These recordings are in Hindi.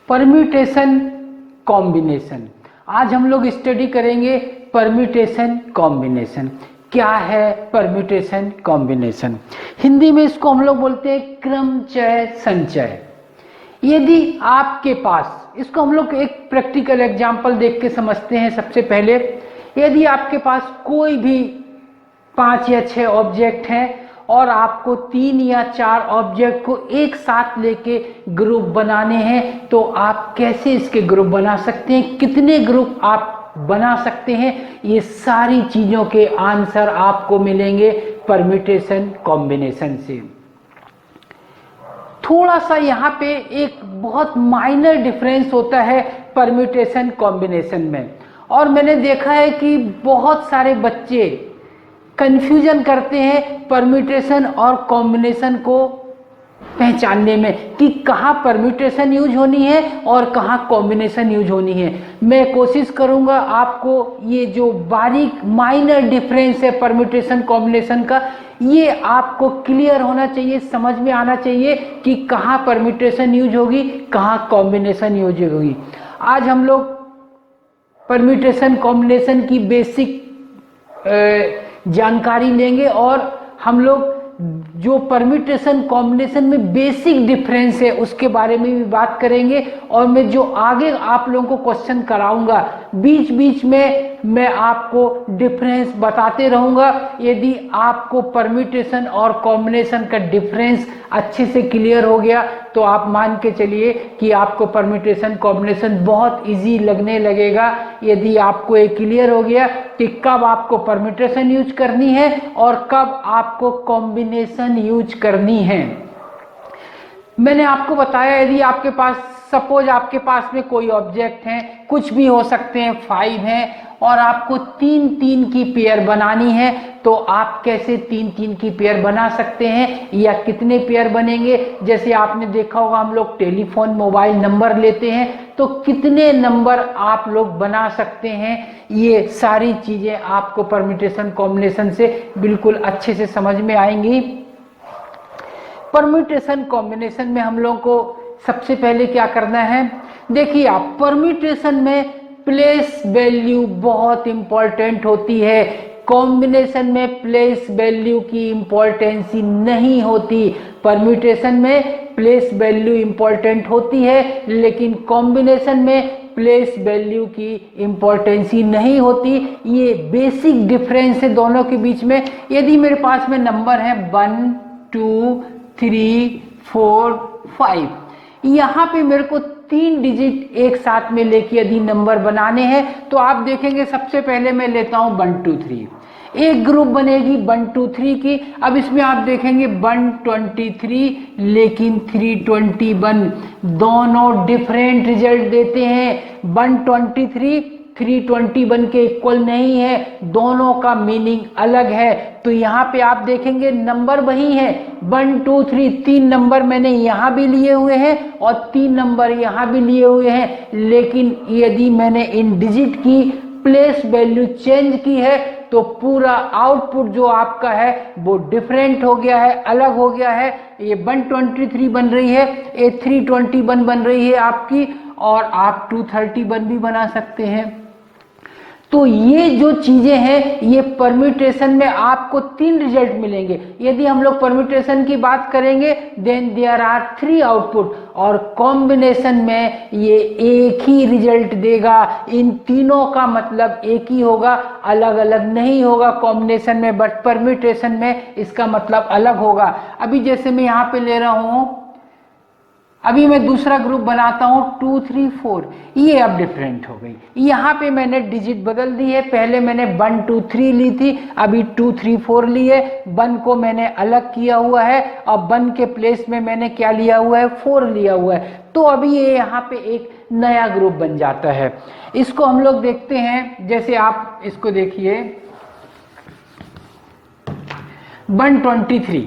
Permutation combination. आज हम लोग स्टडी करेंगे परम्यूटेशन कॉम्बिनेशन। क्या है परम्यूटेशन कॉम्बिनेशन? हिंदी में इसको हम लोग बोलते हैं क्रमचय संचय। यदि आपके पास, इसको हम लोग एक प्रैक्टिकल एग्जांपल देख के समझते हैं। सबसे पहले, यदि आपके पास कोई भी 5 या 6 ऑब्जेक्ट हैं और आपको 3 या 4 ऑब्जेक्ट को एक साथ लेके ग्रुप बनाने हैं, तो आप कैसे इसके ग्रुप बना सकते हैं, कितने ग्रुप आप बना सकते हैं, ये सारी चीजों के आंसर आपको मिलेंगे परम्यूटेशन कॉम्बिनेशन से। थोड़ा सा यहाँ पे एक बहुत माइनर डिफरेंस होता है परम्यूटेशन कॉम्बिनेशन में, और मैंने देखा है कि बहुत सारे बच्चे कंफ्यूजन करते हैं परम्यूटेशन और कॉम्बिनेशन को पहचानने में कि कहाँ परम्यूटेशन यूज होनी है और कहाँ कॉम्बिनेशन यूज होनी है। मैं कोशिश करूंगा आपको ये जो बारीक माइनर डिफरेंस है परम्यूटेशन कॉम्बिनेशन का, ये आपको क्लियर होना चाहिए, समझ में आना चाहिए कि कहाँ परम्यूटेशन यूज होगी, कहाँ कॉम्बिनेशन यूज होगी। आज हम लोग परम्यूटेशन कॉम्बिनेशन की बेसिक जानकारी लेंगे और हम लोग जो परम्यूटेशन कॉम्बिनेशन में बेसिक डिफरेंस है उसके बारे में भी बात करेंगे। और मैं जो आगे आप लोगों को क्वेश्चन कराऊंगा, बीच बीच में मैं आपको डिफरेंस बताते रहूंगा। यदि आपको परम्यूटेशन और कॉम्बिनेशन का डिफरेंस अच्छे से क्लियर हो गया तो आप मान के चलिए कि आपको परम्यूटेशन कॉम्बिनेशन बहुत इजी लगने लगेगा। यदि आपको ये क्लियर हो गया कि कब आपको परम्यूटेशन यूज करनी है और कब आपको कॉम्बिनेशन यूज करनी है। मैंने आपको बताया, यदि आपके पास, सपोज आपके पास में कोई ऑब्जेक्ट है, कुछ भी हो सकते हैं, 5 हैं, और आपको 3-3 की पेयर बनानी है, तो आप कैसे 3-3 की पेयर बना सकते हैं या कितने पेयर बनेंगे? जैसे आपने देखा होगा, हम लोग टेलीफोन मोबाइल नंबर लेते हैं, तो कितने नंबर आप लोग बना सकते हैं, ये सारी चीजें आपको परम्यूटेशन कॉम्बिनेशन से बिल्कुल अच्छे से समझ में आएंगी। परम्यूटेशन कॉम्बिनेशन में हम लोगों को सबसे पहले क्या करना है, देखिए आप, परम्यूटेशन में प्लेस वैल्यू बहुत इंपॉर्टेंट होती है। कॉम्बिनेशन में प्लेस वैल्यू की इंपॉर्टेंसी नहीं होती। परम्यूटेशन में प्लेस वैल्यू इंपॉर्टेंट होती है, लेकिन कॉम्बिनेशन में प्लेस वैल्यू की इंपॉर्टेंसी नहीं होती। ये बेसिक डिफरेंस है दोनों के बीच में। यदि मेरे पास में नंबर है 1 2 3 4 5, यहाँ पे मेरे को 3 डिजिट एक साथ में लेके यदि नंबर बनाने हैं, तो आप देखेंगे सबसे पहले मैं लेता हूँ 1 2 3, एक ग्रुप बनेगी 1 2 3 की। अब इसमें आप देखेंगे 123 लेकिन 321, दोनों डिफरेंट रिजल्ट देते हैं। 123 321 के इक्वल नहीं है, दोनों का मीनिंग अलग है। तो यहाँ पे आप देखेंगे नंबर वही है, 1 2 3, 3 नंबर मैंने यहाँ भी लिए हुए हैं और 3 नंबर यहाँ भी लिए हुए हैं, लेकिन यदि मैंने इन डिजिट की प्लेस वैल्यू चेंज की है तो पूरा आउटपुट जो आपका है वो डिफरेंट हो गया है, अलग हो गया है। ये 123 बन रही है, ये 321 बन रही है आपकी, और आप 231 भी बना सकते हैं। तो ये जो चीजें हैं, ये परम्यूटेशन में आपको 3 रिजल्ट मिलेंगे। यदि हम लोग परम्यूटेशन की बात करेंगे, देन देयर आर 3 आउटपुट, और कॉम्बिनेशन में ये एक ही रिजल्ट देगा। इन तीनों का मतलब एक ही होगा, अलग अलग नहीं होगा कॉम्बिनेशन में, बट परम्यूटेशन में इसका मतलब अलग होगा। अभी जैसे मैं यहाँ पे ले रहा हूँ, अभी मैं दूसरा ग्रुप बनाता हूँ 2 3 4, ये अब डिफरेंट हो गई। यहाँ पे मैंने डिजिट बदल दी है, पहले मैंने 1 2 3 ली थी, अभी 2 3 4 ली है। 1 को मैंने अलग किया हुआ है और 1 के प्लेस में मैंने क्या लिया हुआ है, 4 लिया हुआ है। तो अभी ये यहाँ पे एक नया ग्रुप बन जाता है। इसको हम लोग देखते हैं, जैसे आप इसको देखिए 123,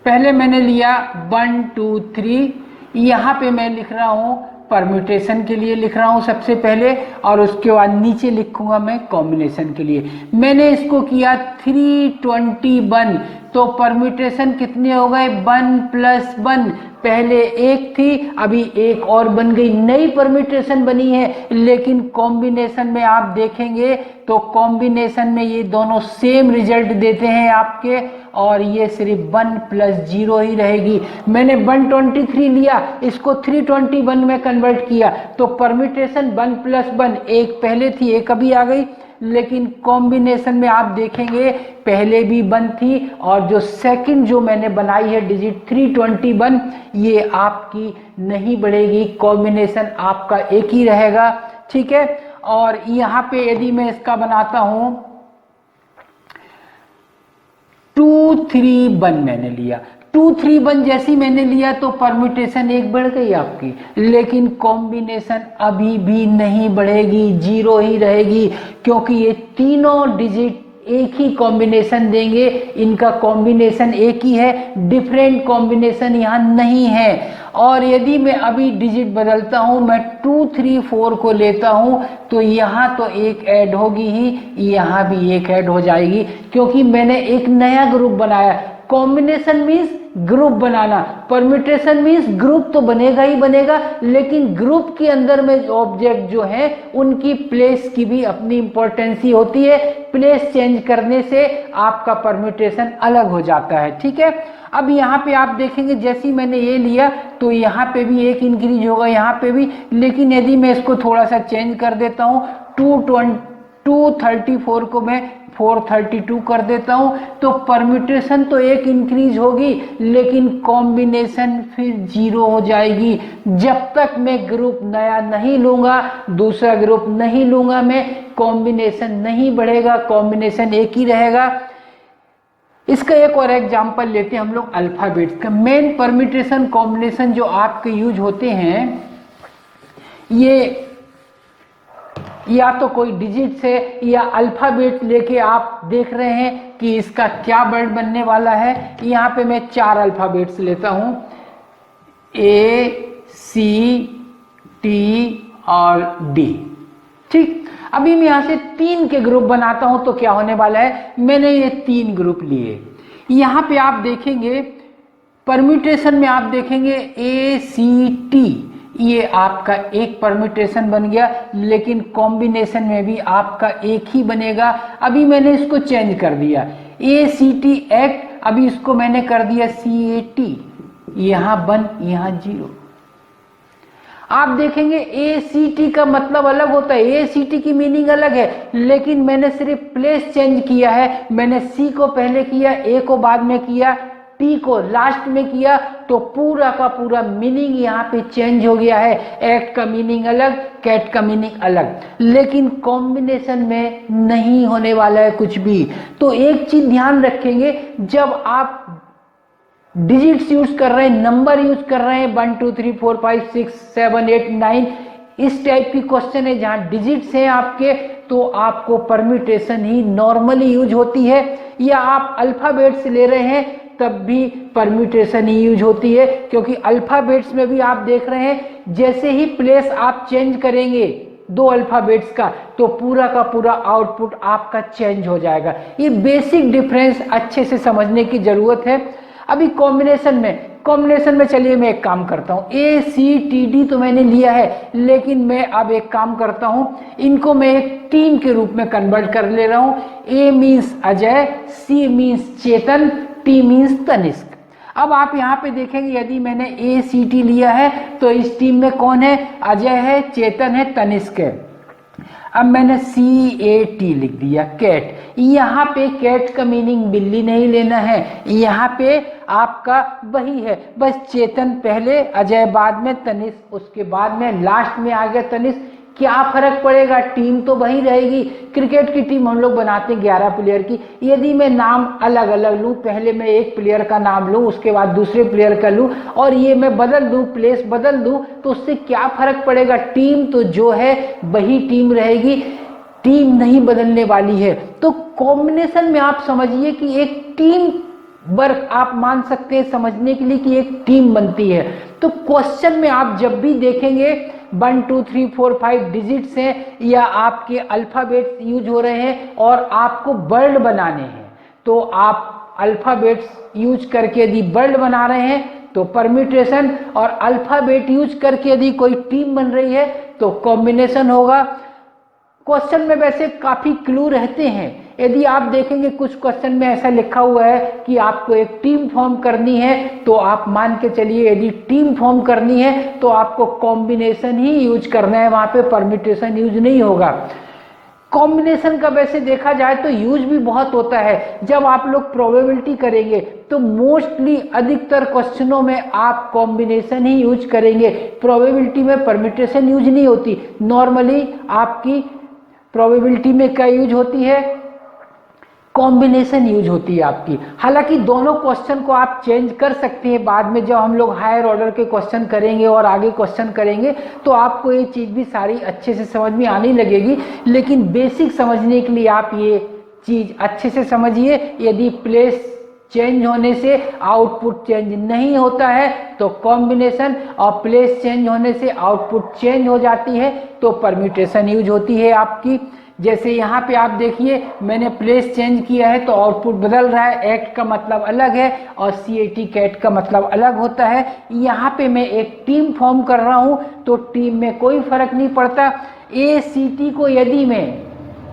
पहले मैंने लिया 1 2 3, यहाँ पे मैं लिख रहा हूँ परम्यूटेशन के लिए लिख रहा हूँ सबसे पहले, और उसके बाद नीचे लिखूंगा मैं कॉम्बिनेशन के लिए। मैंने इसको किया 321, तो परम्यूटेशन कितने हो गए, 1 + 1, पहले एक थी अभी एक और बन गई, नई परम्यूटेशन बनी है। लेकिन कॉम्बिनेशन में आप देखेंगे तो कॉम्बिनेशन में ये दोनों सेम रिजल्ट देते हैं आपके, और ये सिर्फ 1 + 0 ही रहेगी। मैंने 123 लिया, इसको 321 में कन्वर्ट किया, तो परम्यूटेशन 1 + 1, एक पहले थी एक अभी आ गई। लेकिन कॉम्बिनेशन में आप देखेंगे पहले भी 1 थी, और जो सेकंड जो मैंने बनाई है डिजिट 321, ये आपकी नहीं बढ़ेगी, कॉम्बिनेशन आपका एक ही रहेगा, ठीक है। और यहाँ पे यदि मैं इसका बनाता हूं 231 मैंने लिया, 231 जैसी मैंने लिया तो परम्यूटेशन एक बढ़ गई आपकी, लेकिन कॉम्बिनेशन अभी भी नहीं बढ़ेगी, 0 ही रहेगी, क्योंकि ये तीनों डिजिट एक ही कॉम्बिनेशन देंगे, इनका कॉम्बिनेशन एक ही है, डिफरेंट कॉम्बिनेशन यहाँ नहीं है। और यदि मैं अभी डिजिट बदलता हूँ, मैं 234 को लेता हूँ, तो यहाँ तो एक ऐड होगी ही, यहाँ भी एक ऐड हो जाएगी, क्योंकि मैंने एक नया ग्रुप बनाया। कॉम्बिनेशन मीन्स ग्रुप बनाना, परम्यूटेशन मीन्स ग्रुप तो बनेगा ही बनेगा, लेकिन ग्रुप के अंदर में ऑब्जेक्ट जो है उनकी प्लेस की भी अपनी इंपॉर्टेंसी होती है, प्लेस चेंज करने से आपका परम्यूटेशन अलग हो जाता है, ठीक है। अब यहाँ पे आप देखेंगे जैसे ही मैंने ये लिया तो यहाँ पे भी एक इंक्रीज होगा, यहाँ पे भी, लेकिन यदि मैं इसको थोड़ा सा चेंज कर देता हूँ, 234 को मैं 432 कर देता हूं, तो परम्यूटेशन तो एक इंक्रीज होगी, लेकिन कॉम्बिनेशन फिर 0 हो जाएगी। जब तक मैं ग्रुप नया नहीं लूंगा, दूसरा ग्रुप नहीं लूंगा, मैं कॉम्बिनेशन नहीं बढ़ेगा, कॉम्बिनेशन एक ही रहेगा। इसका एक और एग्जांपल लेते हैं हम लोग अल्फाबेट्स का। मेन परम्यूटेशन कॉम्बिनेशन जो आपके यूज होते हैं, ये या तो कोई डिजिट से या अल्फाबेट लेके आप देख रहे हैं कि इसका क्या वर्ड बनने वाला है। यहाँ पे मैं 4 अल्फाबेट्स लेता हूँ, A, C, T और D, ठीक। अभी मैं यहाँ से 3 के ग्रुप बनाता हूँ, तो क्या होने वाला है, मैंने ये 3 ग्रुप लिए। यहाँ पे आप देखेंगे परम्यूटेशन में आप देखेंगे ACT, ये आपका एक परम्यूटेशन बन गया, लेकिन कॉम्बिनेशन में भी आपका एक ही बनेगा। अभी मैंने इसको चेंज कर दिया, ACT एक्ट, अभी इसको मैंने कर दिया CAT, यहाँ 1 यहाँ 0। आप देखेंगे ACT का मतलब अलग होता है, ACT की मीनिंग अलग है, लेकिन मैंने सिर्फ प्लेस चेंज किया है। मैंने C को पहले किया, A को बाद में किया, T को लास्ट में किया, तो पूरा का पूरा मीनिंग यहाँ पे चेंज हो गया है। एक्ट का मीनिंग अलग, कैट का मीनिंग अलग, लेकिन कॉम्बिनेशन में नहीं होने वाला है कुछ भी। तो एक चीज ध्यान रखेंगे, जब आप डिजिट्स यूज कर रहे हैं, नंबर यूज कर रहे हैं, 1 2 3 4 5 6 7 8 9, इस टाइप की क्वेश्चन है जहां डिजिट्स हैं आपके, तो आपको परम्यूटेशन ही नॉर्मली यूज होती है। या आप अल्फाबेट्स ले रहे हैं तब भी परम्यूटेशन ही यूज होती है, क्योंकि अल्फाबेट्स में भी आप देख रहे हैं जैसे ही प्लेस आप चेंज करेंगे 2 अल्फाबेट्स का, तो पूरा का पूरा आउटपुट आपका चेंज हो जाएगा। ये बेसिक डिफरेंस अच्छे से समझने की जरूरत है। अभी कॉम्बिनेशन में चलिए मैं एक काम करता हूँ, ACTD तो मैंने लिया है, लेकिन मैं अब एक काम करता हूँ, इनको मैं एक टीम के रूप में कन्वर्ट कर ले रहा हूँ। A means Ajay, C means Chetan, T means Tanishk. अब आप यहाँ पे देखेंगे यदि मैंने ACT लिया है तो इस टीम में कौन है, अजय है, चेतन है, तनिष्क है। अब मैंने CAT लिख दिया, कैट। यहाँ पे कैट का मीनिंग बिल्ली नहीं लेना है, यहाँ पे आपका वही है, बस चेतन पहले, अजय बाद में, तनिष्क उसके बाद में, लास्ट में आ गया तनिष्क। क्या फर्क पड़ेगा, टीम तो वही रहेगी। क्रिकेट की टीम हम लोग बनाते हैं 11 प्लेयर की, यदि मैं नाम अलग अलग लूँ, पहले मैं एक प्लेयर का नाम लूँ, उसके बाद दूसरे प्लेयर का लूँ, और ये मैं बदल दूँ, प्लेस बदल दूँ, तो उससे क्या फर्क पड़ेगा, टीम तो जो है वही टीम रहेगी, टीम नहीं बदलने वाली है। तो कॉम्बिनेशन में आप समझिए कि एक टीम वर्क आप मान सकते हैं समझने के लिए कि एक टीम बनती है। तो क्वेश्चन में आप जब भी देखेंगे 1 2 3 4 5 डिजिट्स हैं या आपके अल्फाबेट्स यूज हो रहे हैं और आपको वर्ड बनाने हैं, तो आप अल्फाबेट्स यूज करके यदि वर्ड बना रहे हैं तो परम्यूटेशन, और अल्फाबेट यूज करके यदि कोई टीम बन रही है तो कॉम्बिनेशन होगा। क्वेश्चन में वैसे काफी क्लू रहते हैं। यदि आप देखेंगे कुछ क्वेश्चन में ऐसा लिखा हुआ है कि आपको एक टीम फॉर्म करनी है, तो आप मान के चलिए यदि टीम फॉर्म करनी है तो आपको कॉम्बिनेशन ही यूज करना है, वहां पे परम्यूटेशन यूज नहीं होगा। कॉम्बिनेशन का वैसे देखा जाए तो यूज भी बहुत होता है। जब आप लोग प्रोबेबिलिटी करेंगे तो मोस्टली अधिकतर क्वेश्चनों में आप कॉम्बिनेशन ही यूज करेंगे, प्रोबेबिलिटी में परम्यूटेशन यूज नहीं होती। नॉर्मली आपकी प्रोबेबिलिटी में क्या यूज होती है, कॉम्बिनेशन यूज होती है आपकी। हालांकि दोनों क्वेश्चन को आप चेंज कर सकते हैं बाद में, जब हम लोग हायर ऑर्डर के क्वेश्चन करेंगे और आगे क्वेश्चन करेंगे तो आपको ये चीज़ भी सारी अच्छे से समझ में आने लगेगी। लेकिन बेसिक समझने के लिए आप ये चीज़ अच्छे से समझिए। यदि प्लेस चेंज होने से आउटपुट चेंज नहीं होता है तो कॉम्बिनेशन, और प्लेस चेंज होने से आउटपुट चेंज हो जाती है तो परम्यूटेशन यूज होती है आपकी। जैसे यहाँ पे आप देखिए मैंने प्लेस चेंज किया है तो आउटपुट बदल रहा है, एक्ट का मतलब अलग है और CAT कैट का मतलब अलग होता है। यहाँ पे मैं एक टीम फॉर्म कर रहा हूँ तो टीम में कोई फर्क नहीं पड़ता। ACT को यदि मैं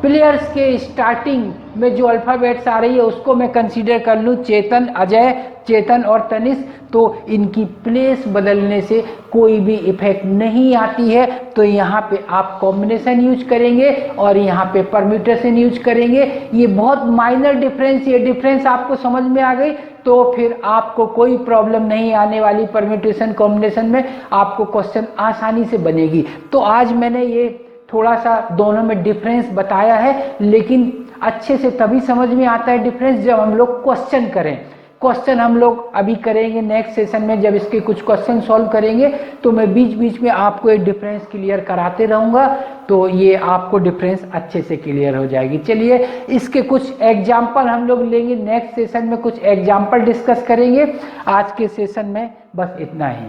प्लेयर्स के स्टार्टिंग में जो अल्फ़ाबेट्स आ रही है उसको मैं कंसीडर कर लूँ चेतन, अजय, चेतन और तनिष, तो इनकी प्लेस बदलने से कोई भी इफेक्ट नहीं आती है। तो यहाँ पे आप कॉम्बिनेशन यूज करेंगे और यहाँ पे परम्यूटेशन यूज करेंगे। ये बहुत माइनर डिफरेंस, ये डिफरेंस आपको समझ में आ गई तो फिर आपको कोई प्रॉब्लम नहीं आने वाली। परम्यूटेशन कॉम्बिनेशन में आपको क्वेश्चन आसानी से बनेगी। तो आज मैंने ये थोड़ा सा दोनों में डिफरेंस बताया है, लेकिन अच्छे से तभी समझ में आता है डिफरेंस जब हम लोग क्वेश्चन करें। क्वेश्चन हम लोग अभी करेंगे नेक्स्ट सेशन में, जब इसके कुछ क्वेश्चन सॉल्व करेंगे तो मैं बीच बीच में आपको ये डिफरेंस क्लियर कराते रहूँगा, तो ये आपको डिफरेंस अच्छे से क्लियर हो जाएगी। चलिए इसके कुछ एग्जाम्पल हम लोग लेंगे, नेक्स्ट सेशन में कुछ एग्जाम्पल डिस्कस करेंगे। आज के सेशन में बस इतना ही।